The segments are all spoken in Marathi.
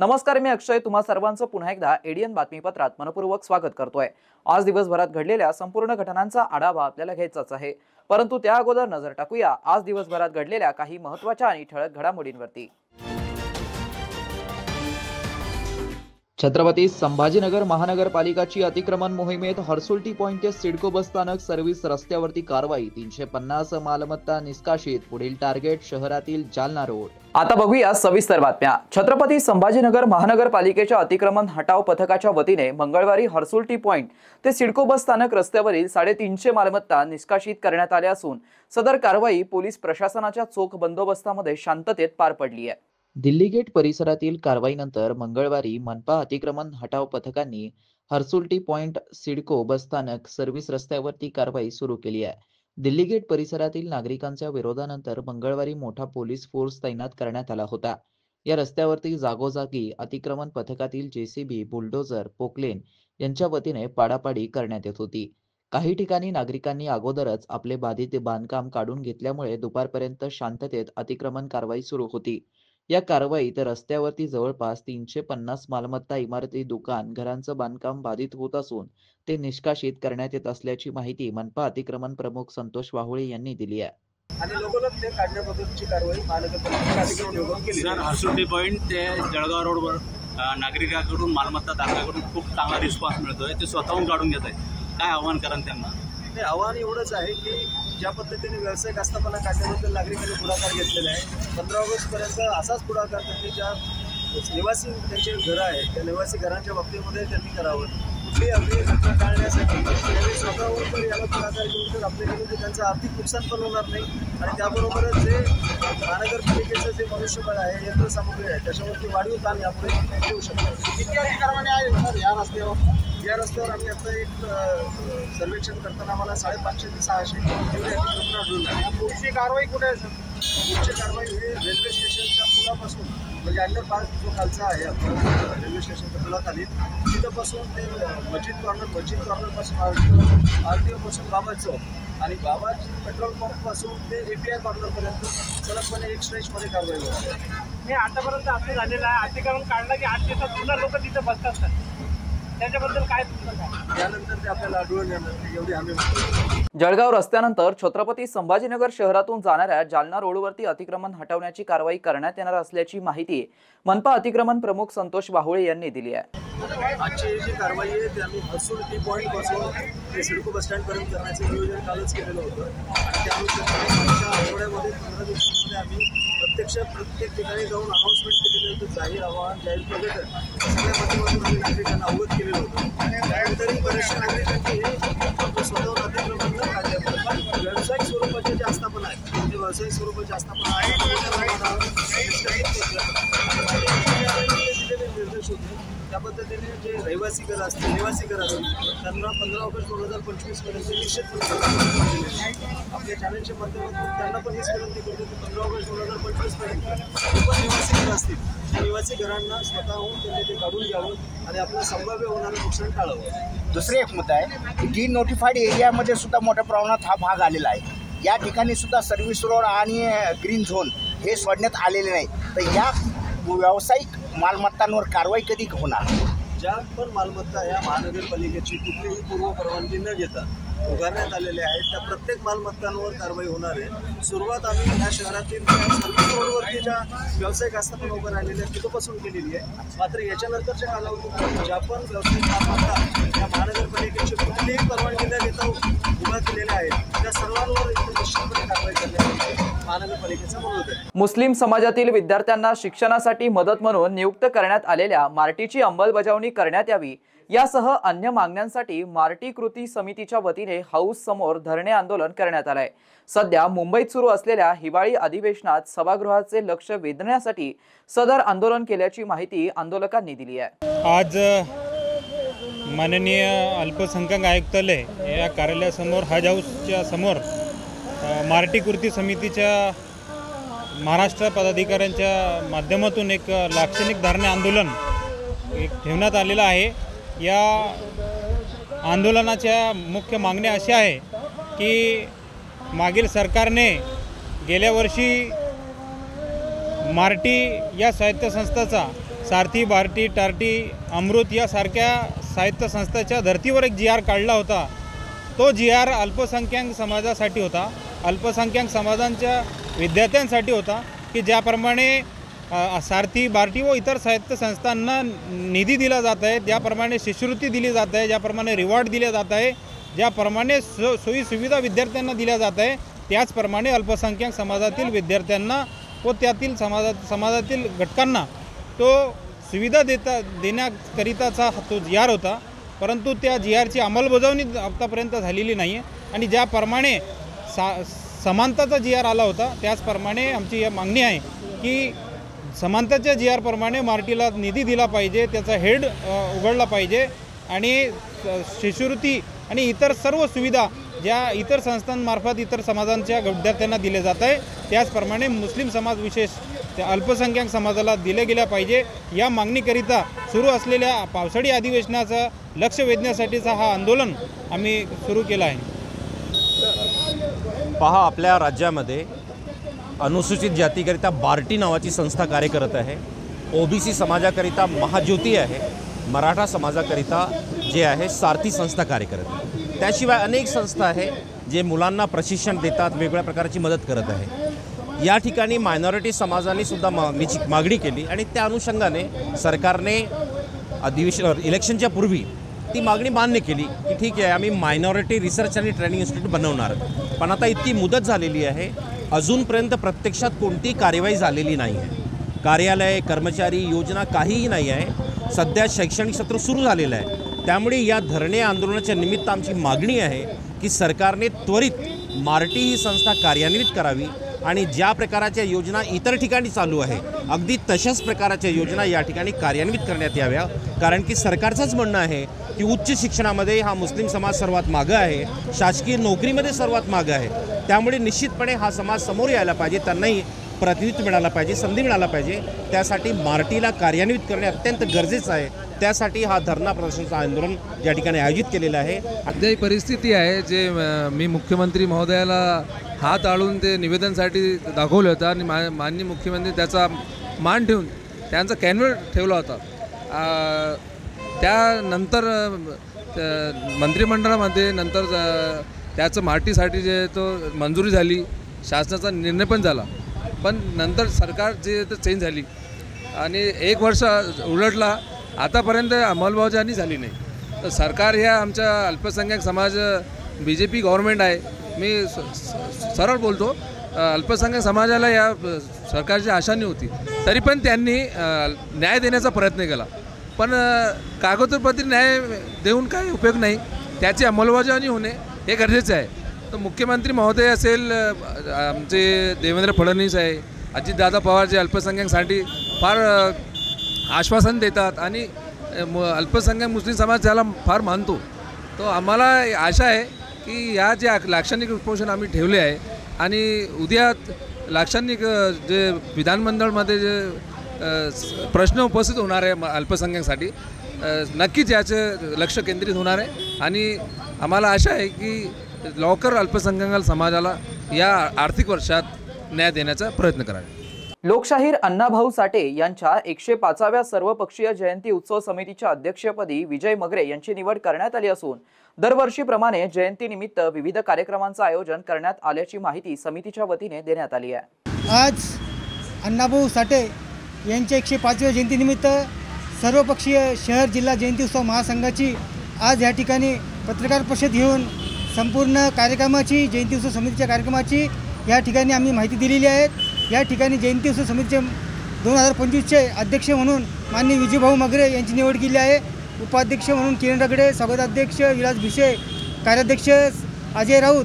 नमस्कार, मी अक्षय तुम्हा सर्वांचं पुन्हा एकदा एडीएन बातमीपत्रात मनपूर्वक स्वागत करतोय। आज दिवसभरात घडलेल्या संपूर्ण घटनांचा आढावा आपल्याला घ्यायचाच आहे, परंतु त्या अगोदर नजर टाकूया आज दिवसभरात घडलेल्या काही महत्त्वाच्या आणि ठळक घडामोडींवरती। छत्रपती संभाजीनगर महानगरपालिकाची अतिक्रमण मोहिमेत हर्सुल पॉइंट ते सिडको बसस्थानक सर्व्हिस रस्त्यावरती कारवाई। 350 मालमत्ता निष्कासित। पुढील टार्गेट शहरातील जालना रोड। आता बघूया सविस्तर बातम्या। छत्रपती संभाजीनगर महानगरपालिकेच्या अतिक्रमण हटाव पथकाच्या वतीने मंगळवारी हर्सुल पॉइंट ते सिडको बसस्थानक रस्त्यावरील 350 मालमत्ता निष्कासित करण्यात आल्या असून सदर कारवाई पोलीस प्रशासनाच्या चोख बंदोबस्तामध्ये शांततेत पार पडली आहे। दिल्ली गेट परिसरातील कारवाईनंतर मंगळवारी मनपा अतिक्रमण हटाव पथकांनी हर्सुल पॉइंट सिडको बसस्थानक सर्व्हिस रस्त्यावरती कारवाई सुरू केली आहे। दिल्ली गेट परिसरातील नागरिकांच्या विरोधानंतर मंगळवारी मोठा पोलीस फोर्स तैनात करण्यात आला होता। या रस्त्यावरती जागोजागी अतिक्रमण पथकातील जेसीबी, बुलडोजर, पोकलेन यांच्या वतीने पाडापाडी करण्यात येत होती। काही ठिकाणी नागरिकांनी अगोदरच आपले बाधित बांधकाम काढून घेतल्यामुळे दुपारपर्यंत शांततेत अतिक्रमण कारवाई सुरू होती। या कारवाईत रस्त्यावरती जवळपास 350 मालमत्ता, इमारती, दुकान, घरांचं बांधकाम बाधित होत असून ते निष्कासित करण्यात येत असल्याची माहिती मनपा अतिक्रमण प्रमुख संतोष वाहुळे यांनी दिली आहे। आणि लोकलच ते काढण्याबद्दलची कारवाई महानगरपालिकेने निवडून केली। सर, हर्सुल पॉइंट ते जळगाव रोडवर नागरिकांकडून मालमत्ता धारकाकडून खूप चांगला रिस्पॉन्स मिळतोय। ते स्वतःहून काढून घेत आहेत। काय आव्हान कराल त्यांना? ते आव्हान एवढंच आहे की ज्या पद्धतीने व्यावसायिक आस्थापना काढण्याबद्दल नागरिकांनी पुढाकार घेतलेला आहे, 15 ऑगस्टपर्यंत असाच पुढाकार त्यांनी ज्या निवासी त्यांचे घरं आहेत त्या निवासी घरांच्या बाबतीमध्ये त्यांनी करावं। कुठली अगदी घटना टाळण्यासाठी त्यांनी स्वतःहून तर याला पुढाकार घेऊन तर आपल्याकडे त्यांचं आर्थिक नुकसान पण होणार नाही आणि त्याबरोबरच जे महानगरपालिकेचं जे मनुष्यबळ आहे, यंत्रसामुग्री आहे, त्याच्यावरती वाढीव ताण यापुढे येऊ शकतो। किती अतिक्रमणे आहे सर या रस्त्यावर? या रस्त्यावर आम्ही आता एक सर्वेक्षण करताना आम्हाला 550 ते 600 एवढे अतिक्रमण आढळून आले। पुढची कारवाई कुठे आहे सर? पुढची कारवाई हे रेल्वे स्टेशनच्या पुलापासून म्हणजे अंडरपास जो खालचा आहे आपला रेल्वे स्टेशनच्या पुलाखाली तिथंपासून ते मस्जिद कॉर्नरपासून आरटीओपासून बाबा चौक आणि बाबा पेट्रोल पंपपासून ते एपीआय कॉर्नरपर्यंत सलगपणे एक स्ट्रेचमध्ये कारवाई होते। हे आतापर्यंत असं झालेलं आहे, अतिक्रमण काढलं की 8 दिवसात पुन्हा लोक तिथे बसतात सर, त्याच्याबद्दल काय त्यानंतर ते आपल्याला आढळून येणार एवढी आम्ही। जळगाव रस्त्यानंतर छत्रपती संभाजीनगर शहरातून जाणाऱ्या जालना रोडवरती अतिक्रमण हटवण्याची कारवाई करण्यात येणार असल्याची माहिती मनपा अतिक्रमण प्रमुख संतोष वाहुळे यांनी दिली आहे। आजची जी कारवाई आहे ते आम्ही हर्सुल पॉइंट पासून ते सिडको बस स्टँड पर्यंत करण्याचं नियोजन कालच केलेलं होतं आणि त्यानुसार आठवड्यामध्ये 15 दिवसांमध्ये आम्ही प्रत्येक ठिकाणी जाऊन अनाउन्समेंट केलेलं होतं, जाहीर आवाहन, जाहीर प्रकटन सगळ्या माध्यमातून आम्ही नागरिकांना अवगत केलेलं होतं। त्यानंतरही बऱ्याचशा नागरिकांनी हे स्वतःहून अतिक्रमण न काढल्यामुळे व्यावसायिक स्वरूपाचे जे आस्थापना आहे, जे व्यावसायिक स्वरूपाची आस्थापना आहे निर्देश होते त्या पद्धतीने जे रहिवासी घर असतील, निवासी घर असतील त्यांना 15 ऑगस्ट 2025 पर्यंत निश्चित आपल्या चॅनलच्या माध्यमातून त्यांना पण हीच विनंती करतो की 15 ऑगस्ट 2025 पर्यंत पण निवासी घर असतील त्या निवासी घरांना स्वतःहून त्यांनी ते काढून घ्यावं आणि आपलं संभाव्य होणारं नुकसान टाळावं। दुसरे एक मुद्दा आहे, डी नोटिफाईड एरियामध्ये सुद्धा मोठ्या प्रमाणात हा भाग आलेला आहे। या ठिकाणी सुद्धा सर्व्हिस रोड आणि ग्रीन झोन हे सोडण्यात आलेले नाही, तर या व्यावसायिक मालमत्तांवर कारवाई कधी होणार? ज्या पण मालमत्ता या महानगरपालिकेची कुठलीही पूर्व परवानगी न घेता उभारण्यात आलेल्या आहेत त्या प्रत्येक मालमत्तांवर कारवाई होणार आहे। सुरुवात आम्ही या शहरातील सर्व्हिस रोडवरती ज्या व्यावसायिक आस्थापना उभं राहिलेल्या तिथपासून केलेली आहे, मात्र याच्यानंतरच्या कालावधीत ज्या पण व्यावसायिक मालमत्ता या महानगरपालिकेची कुठलीही परवानगी न घेता उभा केलेल्या आहेत त्या सर्वांवर निश्चितपणे कारवाई करण्यात महानगरपालिकेचा अनुरोध आहे। मुस्लिम समाजातील विद्यार्थ्यांना शिक्षणासाठी मदत म्हणून नियुक्त करण्यात आलेल्या मार्टीची अंमलबजावणी करण्यात यावी यासह अन्य मागण्यांसाठी मार्टी कृती समितीच्या वतीने हाऊस समोर धरणे आंदोलन करण्यात आले आहे। सध्या मुंबईत सुरू असलेल्या हिवाळी अधिवेशनात सभागृहाचे लक्ष वेधण्यासाठी सदर आंदोलन केल्याची माहिती आंदोलकांनी दिली आहे। आज माननीय अल्पसंख्याक आयुक्तालय या कार्यालयासमोर हज हाऊसच्या समोर मराठी कृती समितीच्या महाराष्ट्र पदाधिकाऱ्यांच्या माध्यमातून एक लाक्षणिक धरणे आंदोलन ठेवण्यात आलेलं आहे। या आंदोलनाच्या मुख्य मागण्या अशा आहे की मागील सरकारने गेल्या वर्षी मराठी या साहित्य संस्थाचा सारथी, भारती, टार्टी, अमृत यासारख्या साहित्य संस्थाच्या धर्तीवर एक GR काढला होता। तो GR अल्पसंख्याक समाजासाठी होता, अल्पसंख्याक समाजांच्या विद्यार्थ्यांसाठी होता की ज्याप्रमाणे सारथी, भारती व इतर साहित्य संस्थांना निधी दिला जात आहे, ज्याप्रमाणे शिष्यवृत्ती दिली जात आहे, ज्याप्रमाणे रिवॉर्ड दिले जात आहे, ज्याप्रमाणे सोयीसुविधा विद्यार्थ्यांना दिल्या जात आहे, त्याचप्रमाणे अल्पसंख्याक समाजातील विद्यार्थ्यांना व त्यातील समाजातील घटकांना तो सुविधा देण्याकरिताचा तो GR होता। परंतु त्या GRची अंमलबजावणी आतापर्यंत झालेली नाही आहे आणि ज्याप्रमाणे समानताचा GR आला होता त्याचप्रमाणे आमची या मागणी आहे की समानताच्या GR प्रमाणे मराठीला निधी दिला पाहिजे, त्याचा हेड उघडला पाहिजे आणि शिष्यवृत्ती आणि इतर सर्व सुविधा ज्या इतर संस्थांमार्फत इतर समाजांच्या विद्यार्थ्यांना दिले जात आहे त्याचप्रमाणे मुस्लिम समाज विशेष त्या अल्पसंख्याक समाजाला दिले गेल्या पाहिजे। या मागणीकरिता सुरू असलेल्या पावसाळी अधिवेशनाचं लक्ष वेधण्यासाठीचा हा आंदोलन आम्ही सुरू केला आहे। पहा, आपल्या राज्यामध्ये अनुसूचित जातीकरिता बार्टी नावाची संस्था कार्य करत आहे, OBC समाजाकरिता महाज्योती आहे, मराठा समाजाकरिता जे आहे सारथी संस्था कार्य करत आहे। त्याशिवाय अनेक संस्था आहे जे मुलांना प्रशिक्षण देतात, वेगवेगळ्या प्रकारची मदत करत आहे। या ठिकाणी मायनॉरिटी समाजाने सुद्धा मागणी केली आणि त्या अनुषंगाने सरकारने इलेक्शनच्या पूर्वी ती मागणी मान्य केली की ठीक आहे, आम्ही मायनॉरिटी रिसर्च आणि ट्रेनिंग इन्स्टिट्यूट बनवणार। पण आता इतकी मुदत झालेली आहे, अजूनपर्यंत प्रत्यक्षात कोणतीही कार्यवाही झालेली नाही आहे। कार्यालय, कर्मचारी, योजना काहीही नाही आहे। सध्या शैक्षणिक सत्र सुरू झालेलं आहे, त्यामुळे या धरणे आंदोलनाच्या निमित्त आमची मागणी आहे की सरकारने त्वरित मराठी ही संस्था कार्यान्वित करावी आणि ज्या प्रकारच्या योजना इतर ठिकाणी चालू आहे अगदी तशाच प्रकारच्या योजना या ठिकाणी कार्यान्वित करण्यात याव्या। कारण की सरकारचंच म्हणणं आहे की उच्च शिक्षणामध्ये हा मुस्लिम समाज सर्वात मागं आहे, शासकीय नोकरीमध्ये सर्वात मागं आहे। त्यामुळे निश्चितपणे हा समाज समोर यायला पाहिजे, त्यांनाही प्रतिनिधित्व मिळालं पाहिजे, संधी मिळायला पाहिजे। त्यासाठी मराठीला कार्यान्वित करणे अत्यंत गरजेचं आहे। त्यासाठी हा धरणा प्रदर्शनाचं आंदोलन या ठिकाणी आयोजित केलेलं आहे। सध्या परिस्थिती आहे जे मी मुख्यमंत्री महोदयाला हात आळून ते निवेदनासाठी दाखवलं होतं आणि माननीय मुख्यमंत्री त्याचा मान ठेवून त्यांचा कॅन्व्हर ठेवला होता। त्यानंतर मंत्रिमंडळामध्ये नंतर त्याचं मराठीसाठी जे तो मंजुरी झाली, शासनाचा निर्णय पण झाला, पण नंतर सरकार जे चेंज झाली आणि 1 वर्ष उलटला, आतापर्यंत अंमलबजावणी झाली नाही। तर सरकार ह्या आमच्या अल्पसंख्याक समाज BJP गव्हर्नमेंट आहे, मी सरळ बोलतो, अल्पसंख्याक समाजाला या सरकारची आशा नव्हती, तरी पण त्यांनी न्याय देण्याचा प्रयत्न केला। पण कागदोपत्री न्याय देऊन काही उपयोग नाही, त्याची अंमलबजावणी होणे हे गरजेचे आहे। तर मुख्यमंत्री महोदय असेल, आमचे देवेंद्र फडणवीस आहे, अजितदादा पवार जे अल्पसंख्याकांसाठी फार आश्वासन देतात आणि अल्पसंख्याक मुस्लिम समाज त्याला फार मानतो। तो आम्हाला आशा आहे की या जे लाक्षणिक उपोषण आम्ही ठेवले आहे आणि उद्या लाक्षणिक जे विधानमंडळमध्ये जे प्रश्न उपस्थित होणार आहे अल्पसंख्याकांसाठी, नक्कीच याचे लक्ष केंद्रित होणार आहे आणि आम्हाला आशा आहे की लवकर अल्पसंख्याक समाजाला या आर्थिक वर्षात न्याय देण्याचा प्रयत्न करावा। लोकशाहीर अण्णाभाऊ साठे यांच्या 105व्या सर्वपक्षीय जयंती उत्सव समितीच्या अध्यक्षपदी विजय मगरे यांची निवड करण्यात आली असून दरवर्षीप्रमाणे जयंतीनिमित्त विविध कार्यक्रमांचं आयोजन करण्यात आल्याची माहिती समितीच्या वतीने देण्यात आली आहे। आज अण्णाभाऊ साठे यांच्या 105व्या जयंतीनिमित्त सर्वपक्षीय शहर जिल्हा जयंती उत्सव महासंघाची आज या ठिकाणी पत्रकार परिषद घेऊन संपूर्ण कार्यक्रमाची, जयंती उत्सव समितीच्या कार्यक्रमाची या ठिकाणी आम्ही माहिती दिलेली आहे। या ठिकाणी जयंती उत्सव समितीचे 2025चे अध्यक्ष म्हणून माननीय विजयभाऊ मगरे यांची निवड केली आहे। उपाध्यक्ष म्हणून किरण रगडे, स्वागताध्यक्ष विलास भिसे, कार्याध्यक्ष अजय राऊत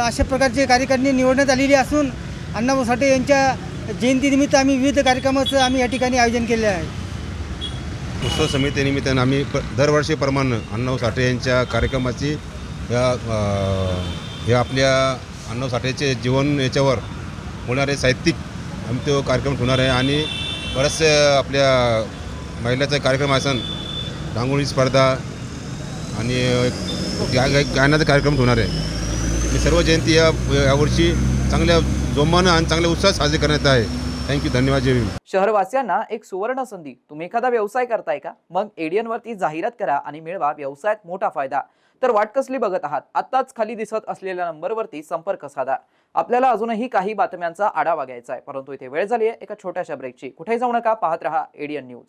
अशा प्रकारचे कार्यकारिणी निवडण्यात आलेली असून अण्णाभाऊ साठे यांच्या जयंतीनिमित्त आम्ही विविध कार्यक्रमाचं आम्ही या ठिकाणी आयोजन केले आहे। उत्सव समितीनिमित्तानं आम्ही दरवर्षीप्रमाणे अण्णाभाऊ साठे यांच्या कार्यक्रमाची हे आपल्या अण्णाभाऊ साठेचे जीवन याच्यावर होणारे साहित्यिक आम्ही तो कार्यक्रम ठेवणार आहे आणि बरेचसे आपल्या महिलाचा कार्यक्रम असेल, रांगोळी स्पर्धा आणि गायनाचा कार्यक्रम ठेवणार आहे. आणि सर्व जयंती यावर्षी चांगल्या जोमानं आणि चांगल्या उत्साहात साजरी करण्यात आहे. थँक्यू, धन्यवाद. जय भीम. शहरवासियांना एक सुवर्ण संधी. तुम्ही एखादा व्यवसाय करताय का? मग एडीएन वरती जाहिरात करा आणि मिळवा व्यवसायात मोठा फायदा. तर वाट कसली बघत आहात? आत्ताच खाली दिसत असलेल्या नंबरवरती संपर्क साधा. आपल्याला अजूनही काही बातम्यांचा आढावा घ्यायचा आहे, परंतु इथे वेळ झाली आहे एका छोट्याशा ब्रेकची. कुठेही जाऊ नका, पाहत रहा एडीएन न्यूज.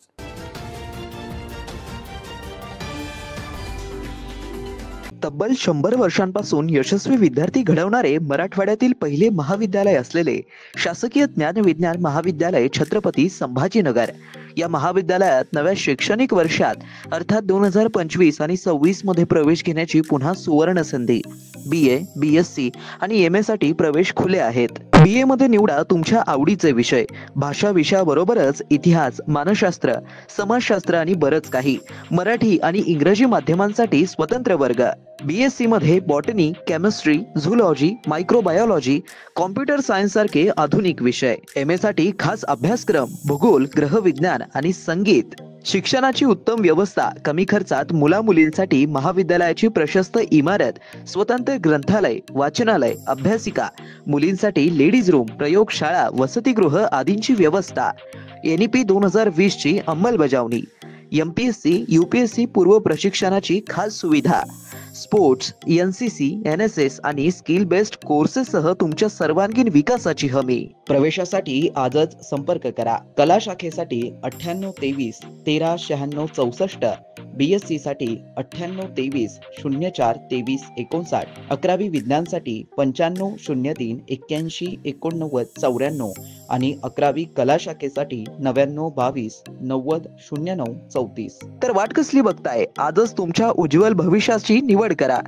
तब्बल 100 वर्षांपासून यशस्वी विद्यार्थी घडवणारे मराठवाड्यातील पहिले महाविद्यालय असलेले शासकीय ज्ञानविज्ञान महाविद्यालय छत्रपती संभाजीनगर या महाविद्यालयात नव्या शैक्षणिक वर्षात अर्थात 2025 आणि 26 मध्ये प्रवेश घेण्याची पुन्हा सुवर्ण संधी. BA, BSc आणि MA साठी प्रवेश खुले आहेत. BA मध्ये निवडा तुमच्या आवडीचे विषय. भाषा विषयाबरोबरच इतिहास, मानसशास्त्र, समाजशास्त्र आणि बरंच काही. मराठी आणि इंग्रजी माध्यमांसाठी स्वतंत्र वर्ग. BSc मध्ये botany, chemistry, zoology, microbiology, computer science सारखे आधुनिक विषय. MA साठी खास अभ्यासक्रम, भूगोल, ग्रहविज्ञान आणि संगीत. शिक्षणाची उत्तम व्यवस्था, कमी खर्चात मुलामुलींसाठी महाविद्यालयाची प्रशस्त इमारत, स्वतंत्र ग्रंथालय, वाचनालय, अभ्यासिका, मुलींसाठी लेडीज रूम, प्रयोगशाळा, वसतिगृह आदींची व्यवस्था. NEP 2020 ची अंमलबजावणी. MPSC, UPSC पूर्व प्रशिक्षणाची खास सुविधा. स्पोर्ट्स, NCC, NSS आणि स्किल बेस्ड कोर्सेससह तुमच्या सर्वांगीण विकासाची हमी. प्रवेशासाठी आजच संपर्क करा. कला शाखेसाठी 9823 139664, BSc साठी 9823 04 23 59, 11वी विज्ञानसाठी 9503 81 89 94 आणि 11वी कला शाखेसाठी 9922 90 09 34. तर वाट कसली बघताय? आजच तुमच्या उज्ज्वल भविष्याची निवड करा.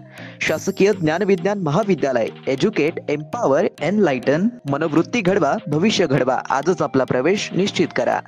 शासकीय ज्ञानविज्ञान महाविद्यालय. Educate, empower, enlighten. मनोवृत्ती घडवा, भविष्य घडवा. आजच आपला प्रवेश निश्चित करा.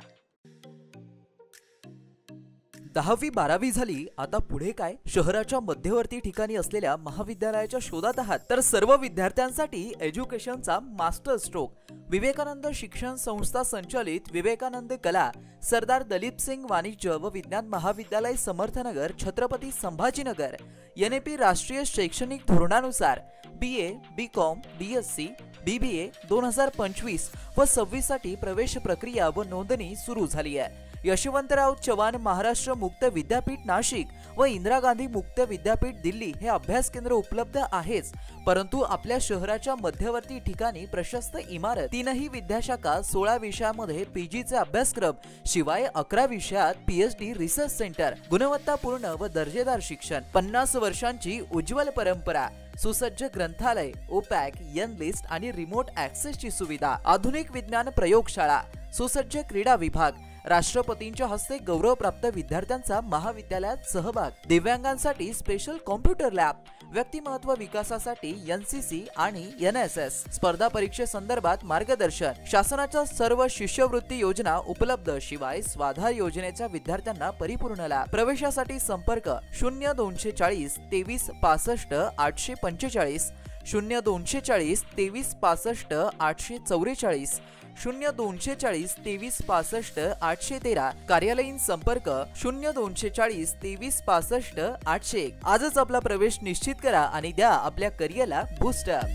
10वी 12वी झाली, आता पुढे काय? शहराच्या मध्यवर्ती ठिकाणी असलेल्या महाविद्यालयाच्या शोधात आहात तर सर्व विद्यार्थ्यांसाठी एज्युकेशनचा मास्टर स्ट्रोक. विवेकानंद शिक्षण संस्था संचालित विवेकानंद कला, सरदार दलीप सिंग वाणिज्य व विज्ञान महाविद्यालय समर्थनगर, छत्रपती संभाजीनगर. NEP राष्ट्रीय शैक्षणिक धोरणानुसार BA, BCom, BSc, BBA 2025 व 26 साठी प्रवेश प्रक्रिया व नोंदणी सुरू झाली आहे. यशवंतराव चव्हाण महाराष्ट्र मुक्त विद्यापीठ नाशिक व इंदिरा गांधी मुक्त विद्यापीठ दिल्ली हे अभ्यास केंद्र उपलब्ध आहेच, परंतु आपल्या शहराच्या मध्यवर्ती ठिकाणी प्रशस्त इमारत, 3ही विद्याशाखा, 16 विषयामध्ये PGचे अभ्यासक्रम, शिवाय 11 विषयात PhD रिसर्च सेंटर, गुणवत्तापूर्ण व दर्जेदार शिक्षण, 50 वर्षांची उज्ज्वल परंपरा, सुसज्ज ग्रंथालय, OPAC, N-लिस्ट आणि रिमोट ॲक्सेसची सुविधा, आधुनिक विज्ञान प्रयोगशाळा, सुसज्ज क्रीडा विभाग, राष्ट्रपतींच्या हस्ते गौरवप्राप्त विद्यार्थ्यांचा महाविद्यालयात सहभाग, दिव्यांगांसाठी स्पेशल कॉम्प्युटर लॅब, व्यक्तिमत्व विकासासाठी NCC आणि NSS, स्पर्धा परीक्षेसंदर्भात मार्गदर्शन, शासनाच्या सर्व शिष्यवृत्ती योजना उपलब्ध, शिवाय स्वाधार योजनेच्या विद्यार्थ्यांना परिपूर्ण लाभ. प्रवेशासाठी संपर्क 0240 23 65 845, 0240 23 65 844, 0240 23 65 813. कार्यालयीन संपर्क 0240 23 65 801. आजच आपला प्रवेश निश्चित करा आणि द्या आपल्या करिअरला बूस्टअप.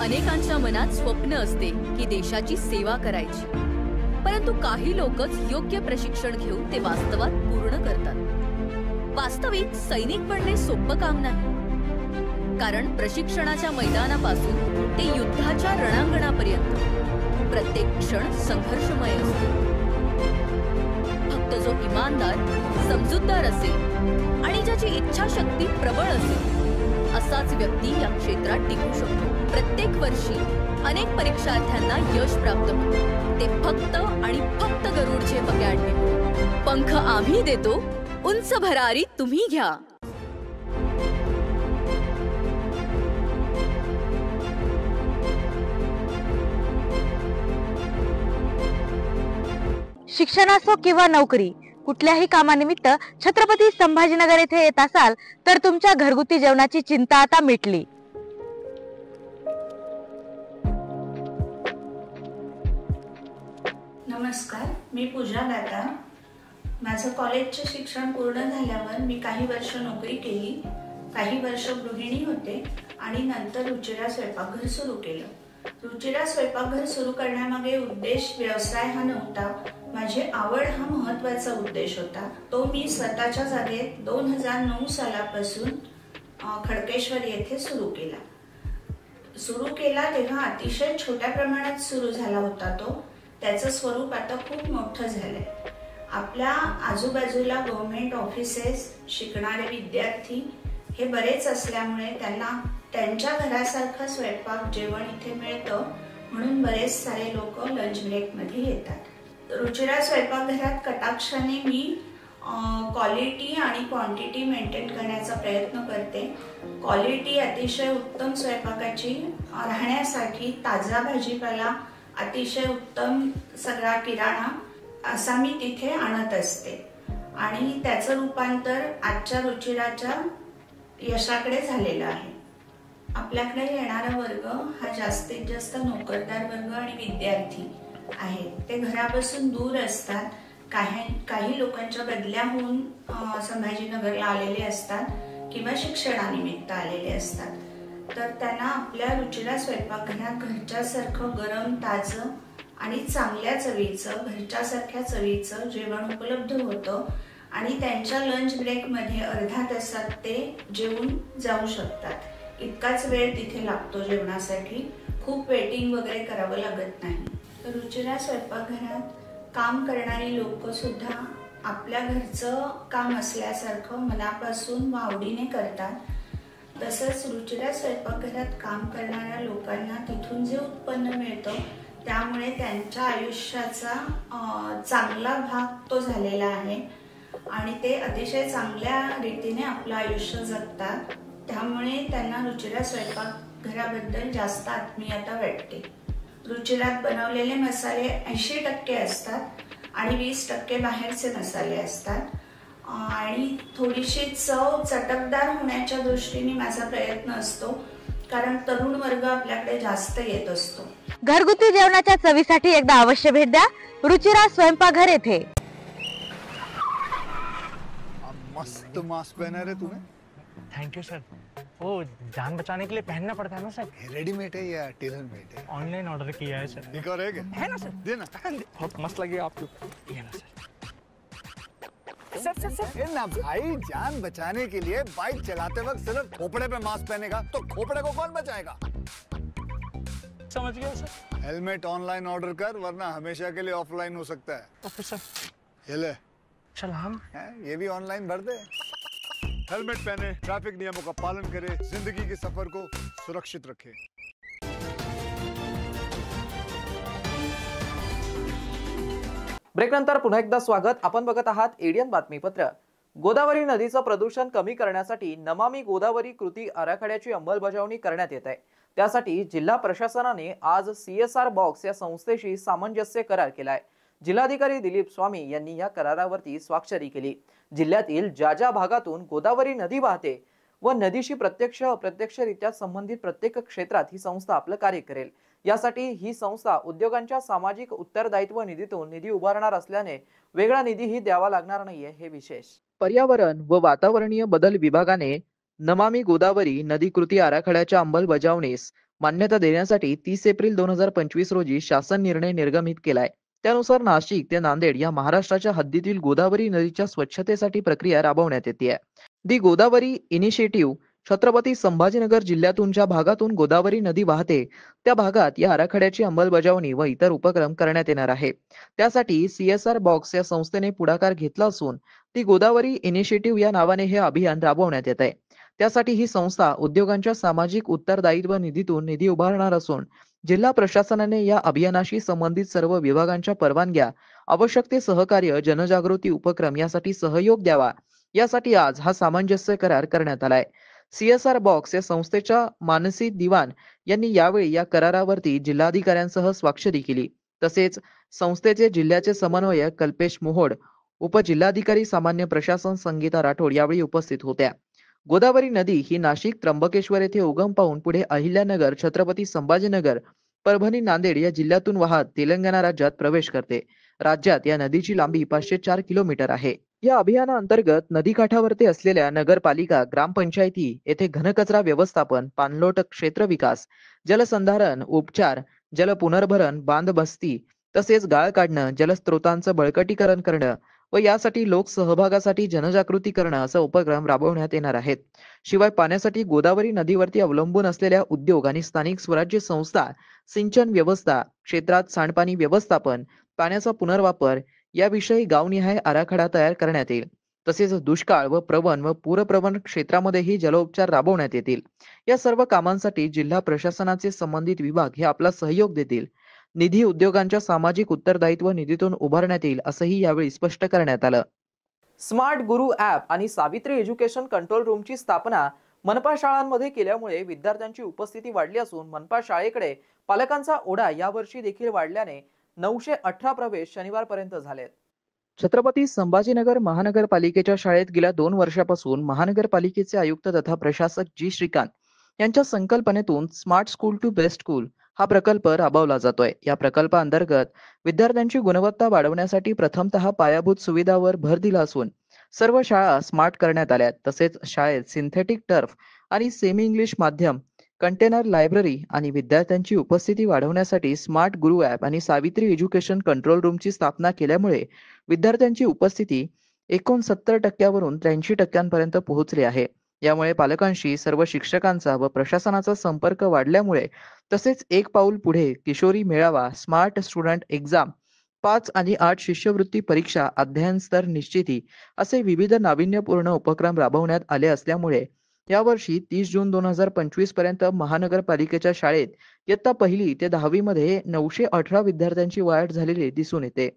अनेकांच्या मनात स्वप्न असते की देशाची सेवा करायची, परंतु काही लोकच योग्य प्रशिक्षण घेऊन ते वास्तवात पूर्ण करतात. वास्तविक सैनिक बनणे सोपं काम नाही, कारण प्रशिक्षणाच्या मैदानापासून ते युद्धाच्या रणांगणापर्यंत प्रत्येक क्षण संघर्षमय असतो. फक्त जो इमानदार, समजूतदार असेल आणि ज्याची इच्छाशक्ती प्रबळ असेल असाच व्यक्ती या क्षेत्रात टिकू शकतो. प्रत्येक वर्षी अनेक परीक्षार्थ्यांना यश प्राप्त होते, ते फक्त आणि फक्त गरुडचे पगार. पंख आम्ही देतो, उंच भरारी तुम्ही घ्या. शिक्षण असो किंवा नोकरी, कुठल्याही कामानिमित्त छत्रपती संभाजीनगर येथे येत असाल तर तुमच्या घरगुती जेवणाची चिंता आता मिटली. नमस्कार, मी पूजा दाता. माझं कॉलेजचे शिक्षण पूर्ण झाल्यावर मी काही वर्ष नोकरी केली, काही वर्ष गृहिणी होते आणि नंतर रुचिरा स्वयंपाकघर सुरू केलं. रुचिरा स्वयंपाकघर सुरू करण्यामागे उद्देश व्यवसाय हा नव्हता, माझी आवड हा महत्त्वाचा उद्देश होता. तो मी स्वतःच्या जागेत 2009 सालापासून खडकेश्वर येथे सुरू केला. तेव्हा अतिशय छोट्या प्रमाणात सुरू झाला होता तो. त्याचं स्वरूप आता खूप मोठं झालंय. आपल्या आजूबाजूला गव्हर्नमेंट ऑफिसेस, शिकणारे विद्यार्थी हे बरेच असल्यामुळे त्यांना त्यांच्या घरासारखं स्वयंपाक जेवण इथे मिळतं, म्हणून बरेच सारे लोक लंच ब्रेकमध्ये येतात. रुचिरा स्वयंपाकघरात कटाक्षाने मी क्वालिटी आणि क्वांटिटी मेंटेन करण्याचा प्रयत्न करते. क्वालिटी अतिशय उत्तम स्वयंपाकाची राहण्यासाठी ताजा भाजीपाला, अतिशय उत्तम सगळा किराणा असा मी तिथे आणत असते आणि त्याचं रूपांतर आजच्या रुचिराच्या यशाकडे झालेलं आहे. आपल्याकडे येणारा वर्ग हा जास्तीत जास्त नोकरदार वर्ग आणि विद्यार्थी आहेत. ते घरापासून दूर असतात. काही लोकांच्या बदल्या होऊन संभाजीनगरला आलेले असतात किंवा शिक्षणानिमित्त आलेले असतात. तर त्यांना आपल्या रुचिरा स्वयंपाकघरात घरच्यासारखं गरम, ताजं आणि चांगल्या चवीचं, घरच्यासारख्या चवीचं जेवण उपलब्ध होतं आणि त्यांच्या लंच ब्रेकमध्ये अर्धा तासात ते जेवून जाऊ शकतात. इतकाच वेळ तिथे लागतो जेवणासाठी. खूप वेटिंग वगैरे करावं लागत नाही. तर रुचिरा स्वयंपाकघरात काम करणारी लोक सुद्धा आपल्या घरचं काम असल्यासारखं मनापासून व आवडीने करतात. तसंच रुचिरा स्वयंपाकघरात काम करणाऱ्या लोकांना तिथून जे उत्पन्न मिळतं त्यामुळे त्यांच्या आयुष्याचा चांगला भाग तो झालेला आहे आणि ते अतिशय चांगल्या रीतीने आपलं आयुष्य जगतात. त्यामुळे त्यांना रुचिरा स्वयंपाकघराबद्दल जास्त आत्मीयता वाटते. रुचिरात बनवलेले मसाले 80% असतात आणि 20% बाहेरचे मसाले असतात आणि थोडीशी चव चटकदार होण्याच्या दृष्टीने माझा प्रयत्न असतो, कारण तरुण वर्ग आपल्याकडे जास्त येत असतो. घरगुती जेवणाच्या चवीसाठी एकदा अवश्य भेट द्या रुचिरा स्वयंपाकघर येथे. मस्त मास्क पहना रे तूने. Thank you sir. वो जान बचाने के लिए पहनना पड़ता है ना सर. रेडीमेड है या टेलर मेड है? ऑनलाइन ऑर्डर किया है सर. एक और है ना सर. देना. बहुत मस्त लगे आपको. ये ना सर. सर ना भाई, जान बचाने के लिए बाइक चलाते वक्त सिर्फ खोपड़े पे मास्क पहनेगा तो खोपड़े को कौन बचाएगा? समझ गया सर. हेलमेट ऑनलाइन ऑर्डर कर, वरना हमेशा के लिए ऑफलाइन हो सकता है. Okay sir. ये ले. चल हम ये भी ऑनलाइन भर दे. हेलमेट पहने, ट्रैफिक नियमों का पालन करे, जिंदगी के सफर को सुरक्षित रखे. ब्रेक नंतर पुन्हा एकदा स्वागत. आपण बघत आहात एडियन बातमीपत्र. गोदावरी नदीचं प्रदूषण कमी करण्यासाठी नमामि गोदावरी कृती आराखड्याची अंमलबजावणी करण्यात येत आहे. त्यासाठी जिल्हा प्रशासनाने आज CSR बॉक्स या संस्थेशी सामंजस्य करार केलाय. जिल्हाधिकारी दिलीप स्वामी यांनी या करारावरती स्वाक्षरी केली. जिल्ह्यातील ज्या ज्या भागातून गोदावरी नदी वाहते व नदीशी प्रत्यक्ष अप्रत्यक्षरित्या संबंधित प्रत्येक क्षेत्रात ही संस्था आपलं कार्य करेल. यासाठी ही संस्था उद्योगांच्या सामाजिक उत्तरदायित्व निधीतून निधी उभारणार असल्याने वेगळा निधीही द्यावा लागणार नाहीये, हे विशेष. पर्यावरण व वातावरणीय बदल विभागाने नमामि गोदावरी नदी कृती आराखड्याच्या अंमलबजावणीस मान्यता देण्यासाठी 30 एप्रिल 2025 रोजी शासन निर्णय निर्गमित केलाय. त्यानुसार नाशिक ते नांदेड या महाराष्ट्राच्या हद्दीतील गोदावरी नदीच्या स्वच्छतेसाठी प्रक्रिया राबवण्यात येते. दी गोदावरी इनिशिएटिव्ह छत्रपती संभाजीनगर जिल्ह्यातून ज्या भागातून गोदावरी नदी वाहते त्या भागात या आराखड्याची अंमलबजावणी व इतर उपक्रम करण्यात येणार आहे. त्यासाठी CSR बॉक्स या संस्थेने पुढाकार घेतला असून दी गोदावरी इनिशिएटिव्ह या नावाने हे अभियान राबवण्यात येत आहे. त्यासाठी ही संस्था उद्योगांच्या सामाजिक उत्तरदायित्व निधीतून निधी उभारणार असून जिल्हा प्रशासनाने या अभियानाशी संबंधित सर्व विभागांच्या परवानग्या, आवश्यक ते सहकार्य, जनजागृती उपक्रम यासाठी सहयोग द्यावा, यासाठी आज हा सामंजस्य करार करण्यात आलाय. CSR बॉक्स या संस्थेच्या मानसी दिवान यांनी यावेळी या करारावरती जिल्हाधिकाऱ्यांसह स्वाक्षरी केली. तसेच संस्थेचे जिल्ह्याचे समन्वयक कल्पेश मोहोड, उपजिल्हाधिकारी सामान्य प्रशासन संगीता राठोड यावेळी उपस्थित होत्या. गोदावरी नदी ही नाशिक त्र्यंबकेश्वर येथे उगम पावून पुढे अहिल्यानगर, छत्रपती संभाजीनगर, परभणी, नांदेड या जिल्ह्यातून वाहत तेलंगणा राज्यात प्रवेश करते. राज्यात या नदीची लांबी 504 किलोमीटर आहे. या अभियानाअंतर्गत नदीकाठावरती असलेल्या नगरपालिका, ग्रामपंचायती येथे घनकचरा व्यवस्थापन, पाणलोट क्षेत्र विकास, जलसंधारण, उपचार, जल पुनर्भरण, बांधबस्ती तसेच गाळ काढणं, जलस्रोतांचं बळकटीकरण करणं व यासाठी लोक सहभागासाठी जनजागृती करणं असा उपक्रम राबवण्यात येणार आहेत. शिवाय पाण्यासाठी गोदावरी नदीवरती अवलंबून असलेल्या उद्योग आणि स्थानिक स्वराज्य संस्था, सिंचन व्यवस्था क्षेत्रात सांडपाणी व्यवस्थापन, पाण्याचा पुनर्वापर याविषयी गावनिहाय आराखडा तयार करण्यात येईल. तसेच दुष्काळ व प्रवण व पूरप्रवण क्षेत्रामध्येही जलोपचार राबवण्यात येतील. या सर्व कामांसाठी जिल्हा प्रशासनाचे संबंधित विभाग हे आपला सहयोग देतील. निधी उद्योगांच्या सामाजिक उत्तरदायित्व निधीतून उभारण्यात येईल असंही यावेळी स्पष्ट करण्यात आलं. स्मार्ट गुरु ॲप आणि सावित्री एज्युकेशन कंट्रोल रूमची स्थापना मनपा शाळांमध्ये केल्यामुळे विद्यार्थ्यांची उपस्थिती वाढली असून मनपा शाळेकडे पालकांचा ओढा यावर्षी देखील वाढल्याने 918 प्रवेश शनिवारपर्यंत झालेत. छत्रपती संभाजीनगर महानगरपालिकेच्या शाळेत गेल्या 2 वर्षापासून महानगरपालिकेचे आयुक्त तथा प्रशासक जी श्रीकांत यांच्या संकल्पनेतून smart school to best school हा प्रकल्प राबवला जातोय. या प्रकल्पाअंतर्गत विद्यार्थ्यांची गुणवत्ता वाढवण्यासाठी प्रथमतः पायाभूत सुविधांवर भर दिला असून सर्व शाळा स्मार्ट करण्यात आल्या. तसेच शाळेत सिंथेटिक टर्फ आणि सेमी इंग्लिश माध्यम, कंटेनर लायब्ररी आणि विद्यार्थ्यांची उपस्थिती वाढवण्यासाठी स्मार्ट गुरु ॲप आणि सावित्री एज्युकेशन कंट्रोल रूमची स्थापना केल्यामुळे विद्यार्थ्यांची उपस्थिती 69% वरून 83% पोहोचली आहे. यामुळे पालकांशी सर्व शिक्षकांचा व प्रशासनाचा संपर्क वाढल्यामुळे तसेच एक पाऊल पुढे किशोरी मेळावा, स्मार्ट स्टुडंट एक्झाम, 5 आणि 8 शिष्यवृत्ती परीक्षा, अध्ययन स्तर निश्चिती असे विविध नाविन्यपूर्ण उपक्रम राबवण्यात आले असल्यामुळे यावर्षी 30 जून 2025 पर्यंत महानगरपालिकेच्या शाळेत इयत्ता 1ली ते 10वी मध्ये 918 विद्यार्थ्यांची वाढ झालेली दिसून येते.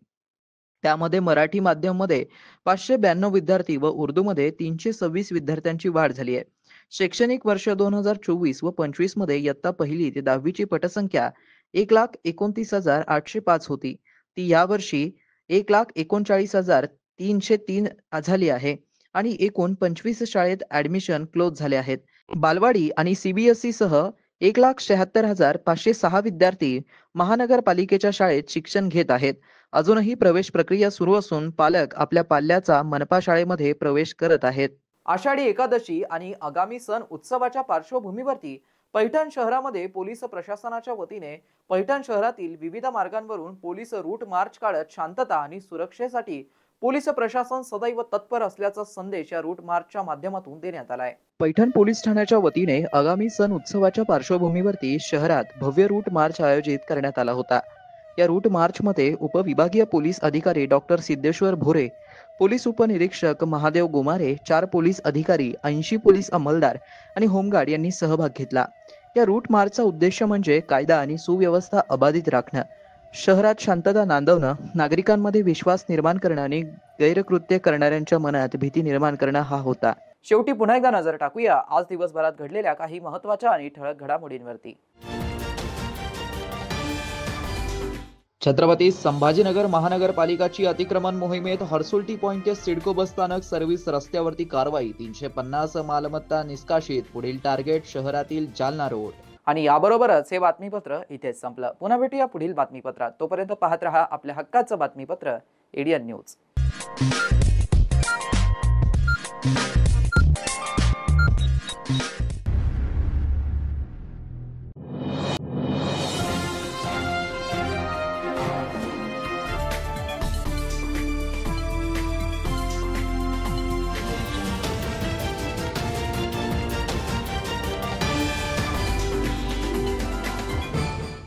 त्यामध्ये मराठी माध्यम मध्ये 592 विद्यार्थी व उर्दू मध्ये 326 विद्यार्थ्यांची वाढ झाली आहे. शैक्षणिक वर्ष 2024 व 25 मध्ये इयत्ता 1ली ते 10वीची पटसंख्या 1,29,805 होती. ती यावर्षी 1,39,303 झाली आहे आणि एकूण 25 शाळेत ऍडमिशन क्लोज झाले आहेत. बालवाडी आणि सीबीएसई सह 1,76,506 विद्यार्थी महानगरपालिकेच्या शाळेत शिक्षण घेत आहेत. अजूनही प्रवेश प्रक्रिया सुरू असून पालक आपल्या पाल्याचा मनपा शाळेमध्ये प्रवेश करत आहेत. आषाढी एकादशी आणि आगामी सण उत्सवाच्या पार्श्वभूमीवरती पैठण शहरामध्ये पोलीस प्रशासनाच्या वतीने पैठण शहरातील विविध मार्गांवरून पोलीस रूट मार्च काढत शांतता आणि सुरक्षेसाठी पोलीस प्रशासन सदैव तत्पर असल्याचा संदेश या रूट मार्चच्या माध्यमातून देण्यात आलाय. पैठण पोलीस ठाण्याच्या वतीने आगामी सण उत्सवाच्या पार्श्वभूमीवरती शहरात भव्य रूट मार्च आयोजित करण्यात आला होता. या रूट मार्च मध्ये उपविभागीय पोलीस अधिकारी डॉक्टर सिद्धेश्वर भोरे, पोलीस उपनिरीक्षक महादेव गोमारे, 4 पोलीस अधिकारी, 80 पोलीस अंमलदार आणि होमगार्ड यांनी सहभाग घेतला. या रूट मार्चचा उद्देश म्हणजे कायदा आणि सुव्यवस्था अबाधित राखणं, शहरात शांतता नांदवणं, नागरिकांमध्ये विश्वास निर्माण करणं आणि गैरकृत्य करणाऱ्यांच्या मनात भीती निर्माण करणं हा होता. शेवटी पुन्हा एकदा नजर टाकूया आज दिवसभरात घडलेल्या काही महत्त्वाच्या आणि ठळक घडामोडींवरती. छत्रपती संभाजीनगर महानगरपालिकाची अतिक्रमण मोहिमेत हर्सुल पॉइंट ते सिडको बसस्थानक सर्व्हिस रस्त्यावरती कारवाई. 350 मालमत्ता निष्कासित. पुढील टार्गेट शहरातील जालना रोड. आणि याबरोबरच हे बातमीपत्र इथेच संपलं. पुन्हा भेटूया पुढील बातमीपत्रात. तोपर्यंत पाहत रहा आपल्या हक्काचं बातमीपत्र एडीएन न्यूज.